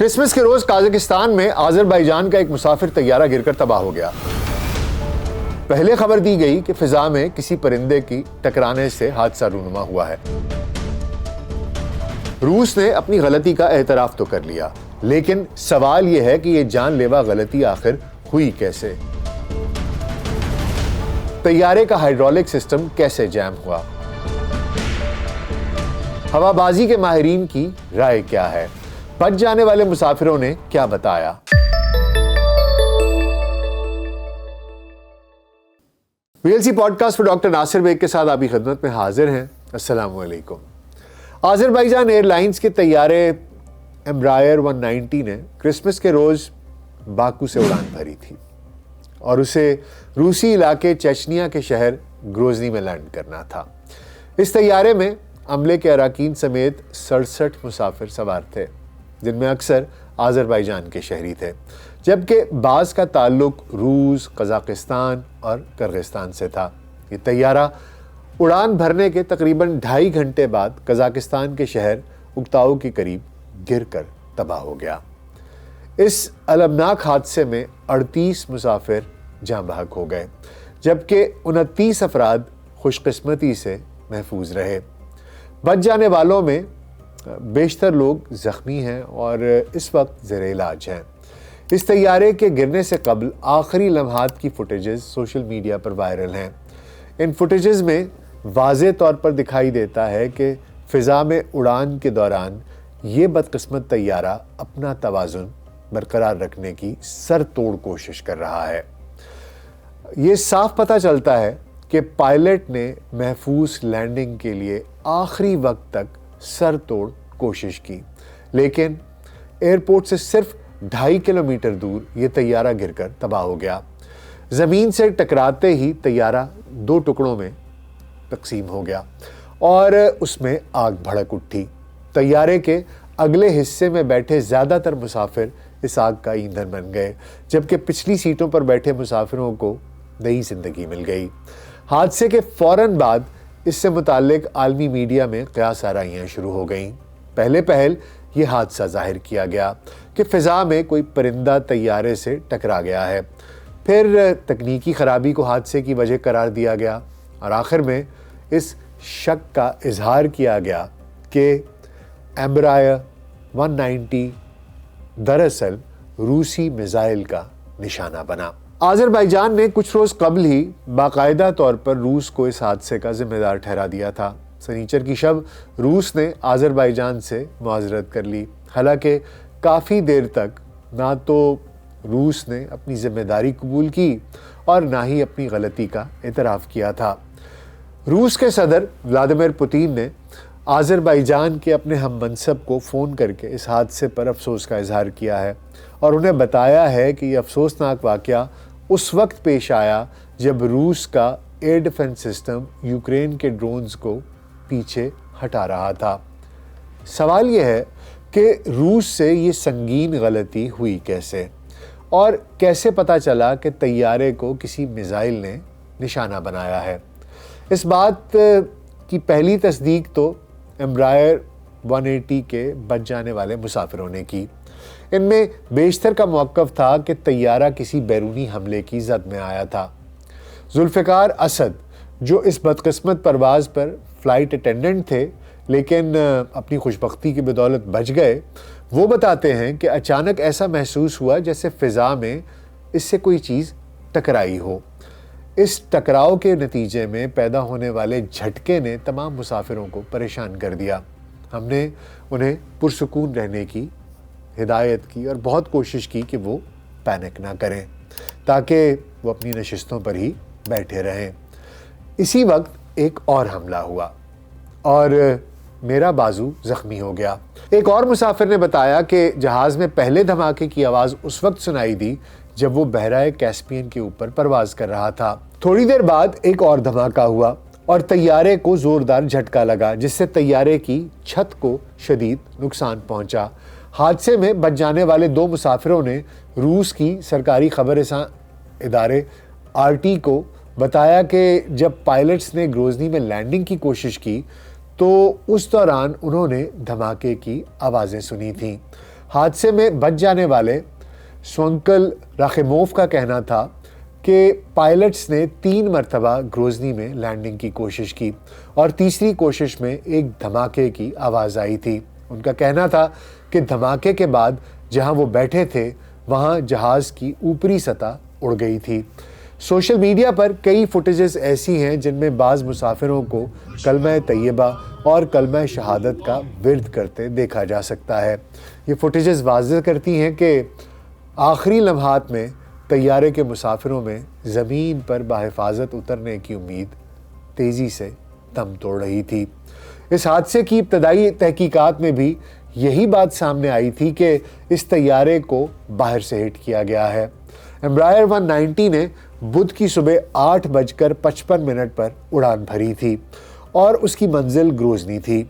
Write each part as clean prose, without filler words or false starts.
Christmas کے روز Kazakhstan میں آذربائیجان کا ایک مسافر طیارہ گر کر تباہ ہو گیا۔ پہلے خبر دی گئی کہ فضا میں کسی پرندے کی ٹکرانے سے حادثہ رونما ہوا ہے۔ روس نے اپنی غلطی کا اعتراف تو کر لیا، لیکن سوال یہ ہے کہ یہ جان لیوا غلطی آخر ہوئی کیسے؟ طیارے کا ہائیڈرولک سسٹم کیسے جام ہوا؟ ہوا بازی کے ماہرین کی رائے کیا ہے؟ بچ جانے والے مسافروں نے کیا بتایا؟ ویلسی پوڈ کاسٹ پر ڈاکٹر ناصر بیگ کے ساتھ آپ کی خدمت میں حاضر ہیں۔ السلام علیکم۔ آذربائیجان ایئر لائنز کے طیارے ایمبرائر 190 نے کرسمس کے روز باکو سے اڑان بھری تھی اور اسے روسی علاقے چیچنیا کے شہر گروزنی میں لینڈ کرنا تھا۔ اس طیارے میں عملے کے اراکین سمیت 67 مسافر سوار تھے، جن میں اکثر آذربائیجان کے شہری تھے، جبکہ بعض کا تعلق روس، قزاقستان اور کرغستان سے تھا۔ یہ طیارہ اڑان بھرنے کے تقریباً 2.5 گھنٹے بعد قزاقستان کے شہر اکتاؤ کے قریب گر کر تباہ ہو گیا۔ اس المناک حادثے میں 38 مسافر جاں بحق ہو گئے، جبکہ 29 افراد خوش قسمتی سے محفوظ رہے۔ بچ جانے والوں میں بیشتر لوگ زخمی ہیں اور اس وقت زیر علاج ہیں۔ اس طیارے کے گرنے سے قبل آخری لمحات کی فوٹیجز سوشل میڈیا پر وائرل ہیں۔ ان فوٹیجز میں واضح طور پر دکھائی دیتا ہے کہ فضا میں اڑان کے دوران یہ بدقسمت طیارہ اپنا توازن برقرار رکھنے کی سر توڑ کوشش کر رہا ہے۔ یہ صاف پتہ چلتا ہے کہ پائلٹ نے محفوظ لینڈنگ کے لیے آخری وقت تک سر توڑ کوشش کی، لیکن ایئرپورٹ سے صرف 2.5 کلومیٹر دور یہ طیارہ گر کر تباہ ہو گیا۔ زمین سے ٹکراتے ہی طیارہ 2 ٹکڑوں میں تقسیم ہو گیا اور اس میں آگ بھڑک اٹھی۔ طیارے کے اگلے حصے میں بیٹھے زیادہ تر مسافر اس آگ کا ایندھن بن گئے، جبکہ پچھلی سیٹوں پر بیٹھے مسافروں کو نئی زندگی مل گئی۔ حادثے کے فوراً بعد اس سے متعلق عالمی میڈیا میں قیاس آرائیاں شروع ہو گئیں۔ پہلے پہل یہ حادثہ ظاہر کیا گیا کہ فضا میں کوئی پرندہ طیارے سے ٹکرا گیا ہے، پھر تکنیکی خرابی کو حادثے کی وجہ قرار دیا گیا اور آخر میں اس شک کا اظہار کیا گیا کہ ایمبرائر 190 دراصل روسی میزائل کا نشانہ بنا۔ آذربائیجان نے کچھ روز قبل ہی باقاعدہ طور پر روس کو اس حادثے کا ذمہ دار ٹھہرا دیا تھا۔ سنیچر کی شب روس نے آذربائیجان سے معذرت کر لی، حالانکہ کافی دیر تک نہ تو روس نے اپنی ذمہ داری قبول کی اور نہ ہی اپنی غلطی کا اعتراف کیا تھا۔ روس کے صدر ولادیمیر پوتین نے آذربائیجان کے اپنے ہم منصب کو فون کر کے اس حادثے پر افسوس کا اظہار کیا ہے اور انہیں بتایا ہے کہ یہ افسوسناک واقعہ اس وقت پیش آیا جب روس کا ایئر ڈیفنس سسٹم یوکرین کے ڈرونز کو پیچھے ہٹا رہا تھا۔ سوال یہ ہے کہ روس سے یہ سنگین غلطی ہوئی کیسے، اور کیسے پتہ چلا کہ طیارے کو کسی میزائل نے نشانہ بنایا ہے؟ اس بات کی پہلی تصدیق تو ایمبرائر 180 کے بچ جانے والے مسافروں نے کی۔ ان میں بیشتر کا موقف تھا کہ طیارہ کسی بیرونی حملے کی زد میں آیا تھا۔ ذوالفقار اسد، جو اس بدقسمت پرواز پر فلائٹ اٹینڈنٹ تھے لیکن اپنی خوشبختی کی بدولت بچ گئے، وہ بتاتے ہیں کہ اچانک ایسا محسوس ہوا جیسے فضا میں اس سے کوئی چیز ٹکرائی ہو۔ اس ٹکراؤ کے نتیجے میں پیدا ہونے والے جھٹکے نے تمام مسافروں کو پریشان کر دیا۔ ہم نے انہیں پرسکون رہنے کی ہدایت کی اور بہت کوشش کی کہ وہ پینک نہ کریں تاکہ وہ اپنی نشستوں پر ہی بیٹھے رہیں۔ اسی وقت ایک اور حملہ ہوا اور میرا بازو زخمی ہو گیا۔ ایک اور مسافر نے بتایا کہ جہاز میں پہلے دھماکے کی آواز اس وقت سنائی دی جب وہ بحیرہ کیسپیئن کے اوپر پرواز کر رہا تھا۔ تھوڑی دیر بعد ایک اور دھماکہ ہوا اور طیارے کو زوردار جھٹکا لگا، جس سے طیارے کی چھت کو شدید نقصان پہنچا۔ حادثے میں بچ جانے والے 2 مسافروں نے روس کی سرکاری خبر رساں ادارے RT کو بتایا کہ جب پائلٹس نے گروزنی میں لینڈنگ کی کوشش کی تو اس دوران انہوں نے دھماکے کی آوازیں سنی تھیں۔ حادثے میں بچ جانے والے سونکل راخیموف کا کہنا تھا کہ پائلٹس نے 3 مرتبہ گروزنی میں لینڈنگ کی کوشش کی اور تیسری کوشش میں ایک دھماکے کی آواز آئی تھی۔ ان کا کہنا تھا کہ دھماکے کے بعد جہاں وہ بیٹھے تھے وہاں جہاز کی اوپری سطح اڑ گئی تھی۔ سوشل میڈیا پر کئی فوٹیجز ایسی ہیں جن میں بعض مسافروں کو کلمہ طیبہ اور کلمہ شہادت کا ورد کرتے دیکھا جا سکتا ہے۔ یہ فوٹیجز واضح کرتی ہیں کہ آخری لمحات میں طیارے کے مسافروں میں زمین پر بحفاظت اترنے کی امید تیزی سے دم توڑ رہی تھی۔ اس حادثے کی ابتدائی تحقیقات میں بھی یہی بات سامنے آئی تھی کہ اس طیارے کو باہر سے ہٹ کیا گیا ہے۔ ایمبرائر 190 نے بدھ کی صبح 8:55 پر اڑان بھری تھی اور اس کی منزل گروزنی تھی،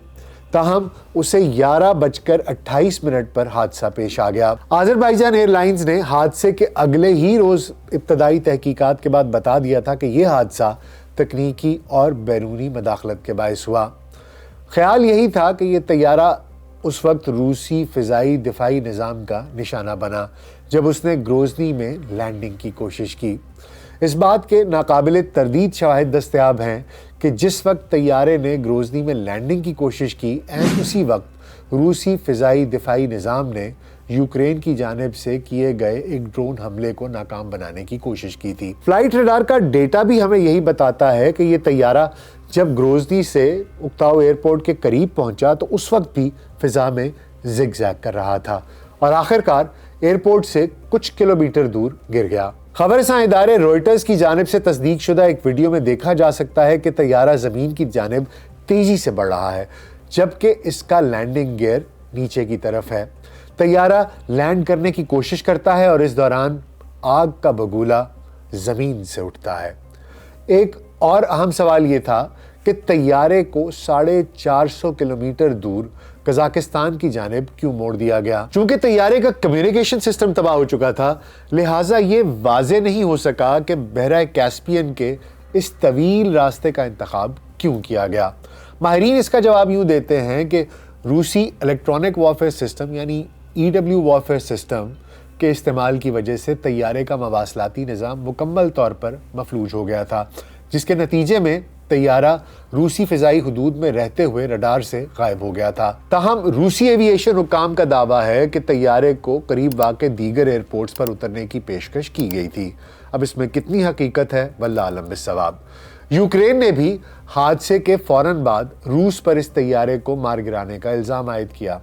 تاہم اسے 11:28 پر حادثہ پیش آ گیا۔ آذربائیجان ایئر لائنز نے حادثے کے اگلے ہی روز ابتدائی تحقیقات کے بعد بتا دیا تھا کہ یہ حادثہ تکنیکی اور بیرونی مداخلت کے باعث ہوا۔ خیال یہی تھا کہ یہ طیارہ اس وقت روسی فضائی دفاعی نظام کا نشانہ بنا جب اس نے گروزنی میں لینڈنگ کی کوشش کی۔ اس بات کے ناقابل تردید شواہد دستیاب ہیں کہ جس وقت طیارے نے گروزنی میں لینڈنگ کی کوشش کی، اسی وقت روسی فضائی دفاعی نظام نے یوکرین کی جانب سے کیے گئے ایک ڈرون حملے کو ناکام بنانے کی کوشش کی تھی۔ فلائٹ ریڈار کا ڈیٹا بھی ہمیں یہی بتاتا ہے کہ یہ طیارہ جب گروزنی سے اکتاؤ ایئرپورٹ کے قریب پہنچا تو اس وقت بھی فضا میں زگ زیگ کر رہا تھا اور آخرکار ایئرپورٹ سے کچھ کلومیٹر دور گر گیا۔ خبر رساں ادارے روئٹرز کی جانب سے تصدیق شدہ ایک ویڈیو میں دیکھا جا سکتا ہے کہ طیارہ زمین کی جانب تیزی سے بڑھ رہا ہے جبکہ اس کا لینڈنگ گیئر نیچے کی طرف ہے۔ طیارہ لینڈ کرنے کی کوشش کرتا ہے اور اس دوران آگ کا بگولا زمین سے اٹھتا ہے۔ ایک اور اہم سوال یہ تھا کہ طیارے کو 450 کلومیٹر دور قزاقستان کی جانب کیوں موڑ دیا گیا؟ چونکہ طیارے کا کمیونیکیشن سسٹم تباہ ہو چکا تھا، لہٰذا یہ واضح نہیں ہو سکا کہ بحیرہ کیسپیئن کے اس طویل راستے کا انتخاب کیوں کیا گیا۔ ماہرین اس کا جواب یوں دیتے ہیں کہ روسی الیکٹرونک وارفیئر سسٹم یعنی EW وارفیئر سسٹم کے استعمال کی وجہ سے طیارے کا مواصلاتی نظام مکمل طور پر مفلوج ہو گیا تھا، جس کے نتیجے میں طیارہ روسی فضائی حدود میں رہتے ہوئے رڈار سے غائب ہو گیا تھا۔ تاہم روسی ایوییشن حکام کا دعویٰ ہے کہ طیارے کو قریب واقع دیگر ایئرپورٹس پر اترنے کی پیشکش کی گئی تھی۔ اب اس میں کتنی حقیقت ہے واللہ اعلم بالصواب۔ یوکرین نے بھی حادثے کے فوراً بعد روس پر اس طیارے کو مار گرانے کا الزام عائد کیا،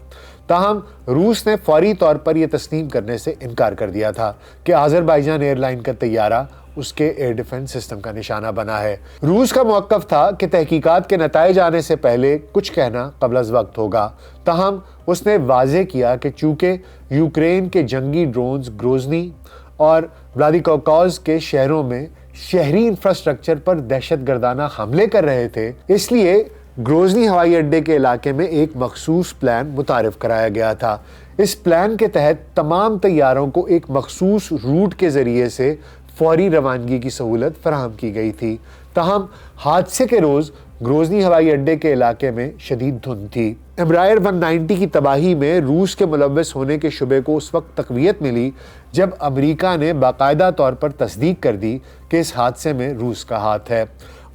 تاہم روس نے فوری طور پر یہ تسلیم کرنے سے انکار کر دیا تھا کہ آذربائیجان ایئر لائن کا طیارہ اس کے ایئر ڈیفنس سسٹم کا نشانہ بنا ہے۔ روس کا موقف تھا کہ تحقیقات کے نتائج آنے سے پہلے کچھ کہنا قبل از وقت ہوگا، تاہم اس نے واضح کیا کہ چونکہ یوکرین کے جنگی ڈرونز گروزنی اور ولادیکاوکاز کے شہروں میں شہری انفراسٹرکچر پر دہشت گردانہ حملے کر رہے تھے، اس لیے گروزنی ہوائی اڈے کے علاقے میں ایک مخصوص پلان متعارف کرایا گیا تھا۔ اس پلان کے تحت تمام طیاروں کو ایک مخصوص روٹ کے ذریعے سے فوری روانگی کی سہولت فراہم کی گئی تھی، تاہم حادثے کے روز گروزنی ہوائی اڈے کے علاقے میں شدید دھند تھی۔ ایمبرائر 190 کی تباہی میں روس کے ملوث ہونے کے شبے کو اس وقت تقویت ملی جب امریکہ نے باقاعدہ طور پر تصدیق کر دی کہ اس حادثے میں روس کا ہاتھ ہے۔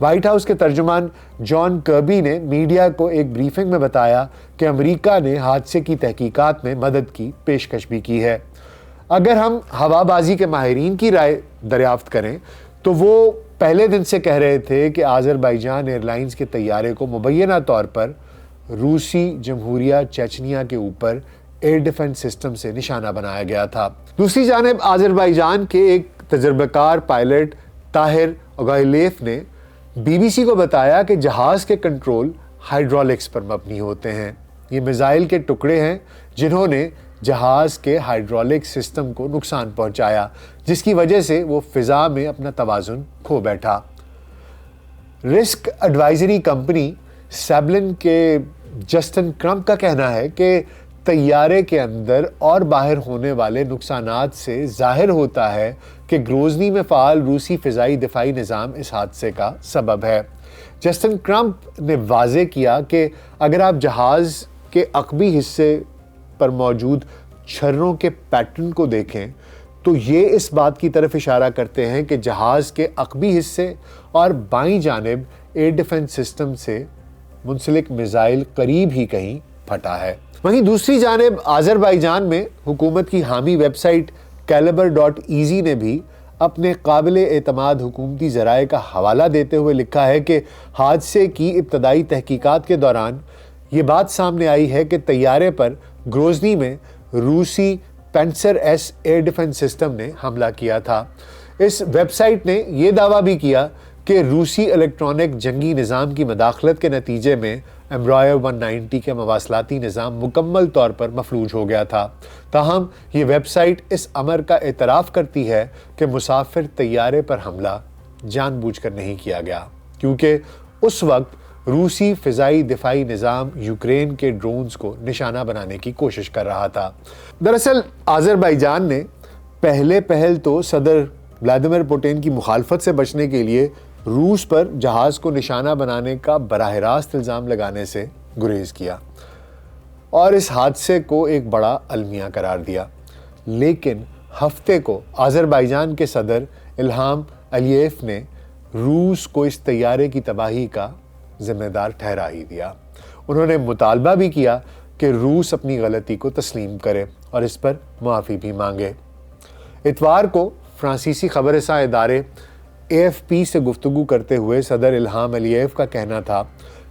وائٹ ہاؤس کے ترجمان جان کربی نے میڈیا کو ایک بریفنگ میں بتایا کہ امریکہ نے حادثے کی تحقیقات میں مدد کی پیشکش بھی کی ہے۔ اگر ہم ہوا بازی کے ماہرین کی رائے دریافت کریں تو وہ پہلے دن سے کہہ رہے تھے کہ آذربائیجان ایئر لائنز کے طیارے کو مبینہ طور پر روسی جمہوریہ چیچنیا کے اوپر ایئر ڈیفنس سسٹم سے نشانہ بنایا گیا تھا۔ دوسری جانب آذربائیجان کے ایک تجربہ کار پائلٹ طاہر اوغائلیف نے BBC کو بتایا کہ جہاز کے کنٹرول ہائیڈرولکس پر مبنی ہوتے ہیں۔ یہ میزائل کے ٹکڑے ہیں جنہوں نے جہاز کے ہائیڈرولک سسٹم کو نقصان پہنچایا، جس کی وجہ سے وہ فضا میں اپنا توازن کھو بیٹھا۔ رسک ایڈوائزری کمپنی سیبلن کے جسٹن کرمپ کا کہنا ہے کہ طیارے کے اندر اور باہر ہونے والے نقصانات سے ظاہر ہوتا ہے کہ گروزنی میں فعال روسی فضائی دفاعی نظام اس حادثے کا سبب ہے۔ جسٹن کرمپ نے واضح کیا کہ اگر آپ جہاز کے عقبی حصے پر موجود چھروں کے پیٹرن کو دیکھیں تو یہ اس بات کی طرف اشارہ کرتے ہیں کہ جہاز کے عقبی حصے اور بائیں جانب ایئر ڈیفنس سسٹم سے منسلک میزائل قریب ہی کہیں پھٹا ہے۔ وہیں دوسری جانب آذربائیجان میں حکومت کی حامی ویب سائٹ caliber.ez نے بھی اپنے قابل اعتماد حکومتی ذرائع کا حوالہ دیتے ہوئے لکھا ہے کہ حادثے کی ابتدائی تحقیقات کے دوران یہ بات سامنے آئی ہے کہ طیارے پر گروزنی میں روسی Panesar S air defence system نے حملہ کیا تھا۔ اس ویب سائٹ نے یہ دعویٰ بھی کیا کہ روسی الیکٹرانک جنگی نظام کی مداخلت کے نتیجے میں ایمبرائر 190 کے مواصلاتی نظام مکمل طور پر مفلوج ہو گیا تھا۔ تاہم یہ ویب سائٹ اس امر کا اعتراف کرتی ہے کہ مسافر طیارے پر حملہ جان بوجھ کر نہیں کیا گیا، کیونکہ اس وقت روسی فضائی دفاعی نظام یوکرین کے ڈرونز کو نشانہ بنانے کی کوشش کر رہا تھا۔ دراصل آذربائیجان نے پہل تو صدر ولادیمیر پوٹن کی مخالفت سے بچنے کے لیے روس پر جہاز کو نشانہ بنانے کا براہ راست الزام لگانے سے گریز کیا اور اس حادثے کو ایک بڑا المیہ قرار دیا، لیکن ہفتے کو آذربائیجان کے صدر الہام علییف نے روس کو اس طیارے کی تباہی کا ذمہ دار ٹھہرا ہی دیا۔ انہوں نے مطالبہ بھی کیا کہ روس اپنی غلطی کو تسلیم کرے اور اس پر معافی بھی مانگے۔ اتوار کو فرانسیسی خبر رساں ادارے AFP سے گفتگو کرتے ہوئے صدر الہام علییف کا کہنا تھا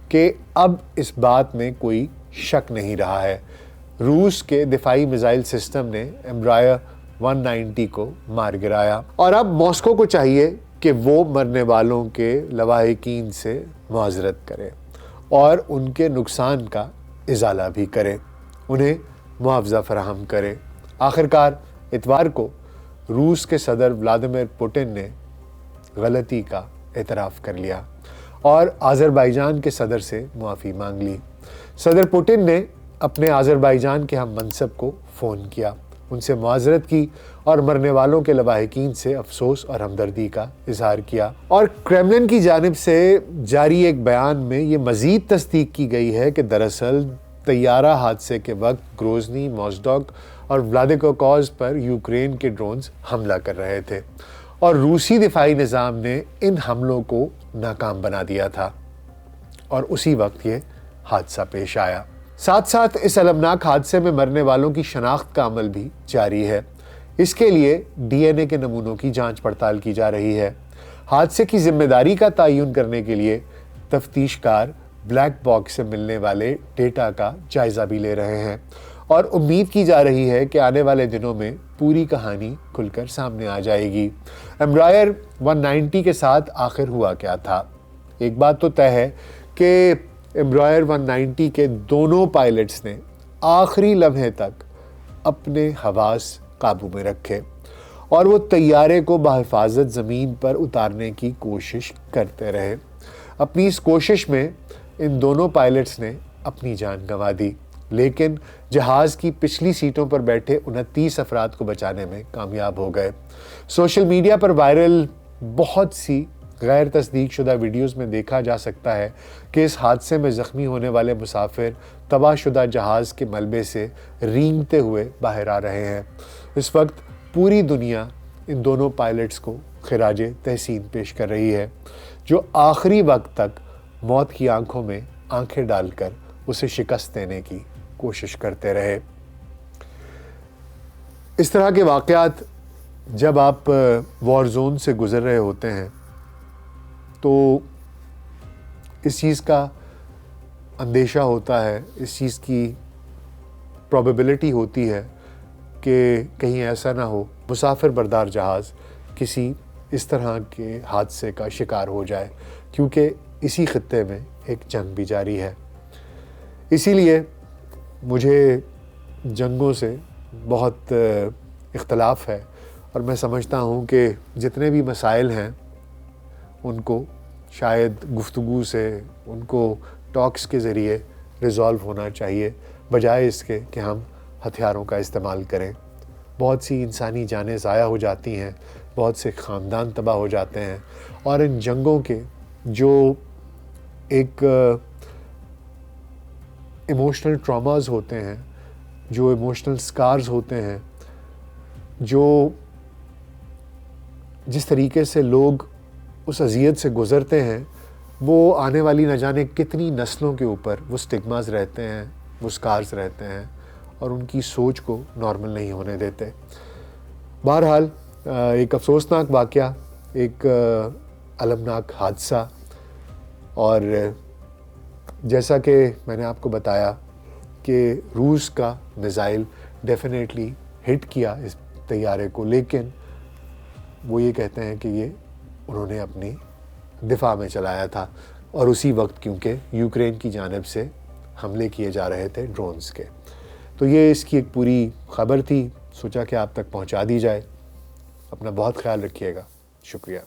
کہ اب اس بات میں کوئی شک نہیں رہا ہے، روس کے دفاعی میزائل سسٹم نے ایمبرائر 190 کو مار گرایا اور اب ماسکو کو چاہیے کہ وہ مرنے والوں کے لواحقین سے معذرت کرے اور ان کے نقصان کا ازالہ بھی کرے، انہیں معاوضہ فراہم کرے۔ آخرکار اتوار کو روس کے صدر ولادیمیر پوٹن نے غلطی کا اعتراف کر لیا اور آذربائیجان کے صدر سے معافی مانگ لی۔ صدر پوٹن نے اپنے آذربائیجان کے ہم منصب کو فون کیا، ان سے معذرت کی اور مرنے والوں کے لواحقین سے افسوس اور ہمدردی کا اظہار کیا۔ اور کریملن کی جانب سے جاری ایک بیان میں یہ مزید تصدیق کی گئی ہے کہ دراصل طیارہ حادثے کے وقت گروزنی، موزڈوک اور ولادیکوکاز پر یوکرین کے ڈرونز حملہ کر رہے تھے اور روسی دفاعی نظام نے ان حملوں کو ناکام بنا دیا تھا اور اسی وقت یہ حادثہ پیش آیا۔ ساتھ ساتھ اس المناک حادثے میں مرنے والوں کی شناخت کا عمل بھی جاری ہے۔ اس کے لیے DNA کے نمونوں کی جانچ پڑتال کی جا رہی ہے۔ حادثے کی ذمہ داری کا تعین کرنے کے لیے تفتیش کار بلیک باکس سے ملنے والے ڈیٹا کا جائزہ بھی لے رہے ہیں اور امید کی جا رہی ہے کہ آنے والے دنوں میں پوری کہانی کھل کر سامنے آ جائے گی۔ ایمبرائر 190 کے ساتھ آخر ہوا کیا تھا؟ ایک بات تو طے ہے کہ ایمبرائر 190 کے دونوں پائلٹس نے آخری لمحے تک اپنے حواس قابو میں رکھے اور وہ طیارے کو بحفاظت زمین پر اتارنے کی کوشش کرتے رہے۔ اپنی اس کوشش میں ان دونوں پائلٹس نے اپنی جان گنوا دی، لیکن جہاز کی پچھلی سیٹوں پر بیٹھے 29 افراد کو بچانے میں کامیاب ہو گئے۔ سوشل میڈیا پر وائرل بہت سی غیر تصدیق شدہ ویڈیوز میں دیکھا جا سکتا ہے کہ اس حادثے میں زخمی ہونے والے مسافر تباہ شدہ جہاز کے ملبے سے رینگتے ہوئے باہر آ رہے ہیں۔ اس وقت پوری دنیا ان دونوں پائلٹس کو خراج تحسین پیش کر رہی ہے، جو آخری وقت تک موت کی آنکھوں میں آنکھیں ڈال کر اسے شکست دینے کی کوشش کرتے رہے۔ اس طرح کے واقعات جب آپ وار زون سے گزر رہے ہوتے ہیں تو اس چیز کا اندیشہ ہوتا ہے، اس چیز کی پروبیبلٹی ہوتی ہے کہ کہیں ایسا نہ ہو مسافر بردار جہاز کسی اس طرح کے حادثے کا شکار ہو جائے، کیونکہ اسی خطے میں ایک جنگ بھی جاری ہے۔ اسی لیے مجھے جنگوں سے بہت اختلاف ہے اور میں سمجھتا ہوں کہ جتنے بھی مسائل ہیں ان کو شاید گفتگو سے، ان کو ٹاکس کے ذریعے ریزالو ہونا چاہیے، بجائے اس کے کہ ہم ہتھیاروں کا استعمال کریں۔ بہت سی انسانی جانیں ضائع ہو جاتی ہیں، بہت سے خاندان تباہ ہو جاتے ہیں اور ان جنگوں کے جو ایک ایموشنل ٹراماز ہوتے ہیں جو ایموشنل سکارز ہوتے ہیں، جو جس طریقے سے لوگ اس اذیت سے گزرتے ہیں، وہ آنے والی نہ جانے کتنی نسلوں کے اوپر وہ سٹگماز رہتے ہیں، وہ سکارز رہتے ہیں اور ان کی سوچ کو نارمل نہیں ہونے دیتے۔ بہرحال ایک افسوسناک واقعہ، ایک المناک حادثہ، اور جیسا کہ میں نے آپ کو بتایا کہ روس کا میزائل ڈیفینیٹلی ہٹ کیا اس طیارے کو، لیکن وہ یہ کہتے ہیں کہ یہ انہوں نے اپنی دفاع میں چلایا تھا، اور اسی وقت کیونکہ یوکرین کی جانب سے حملے کیے جا رہے تھے ڈرونز کے۔ تو یہ اس کی ایک پوری خبر تھی، سوچا کہ آپ تک پہنچا دی جائے۔ اپنا بہت خیال رکھیے گا، شکریہ۔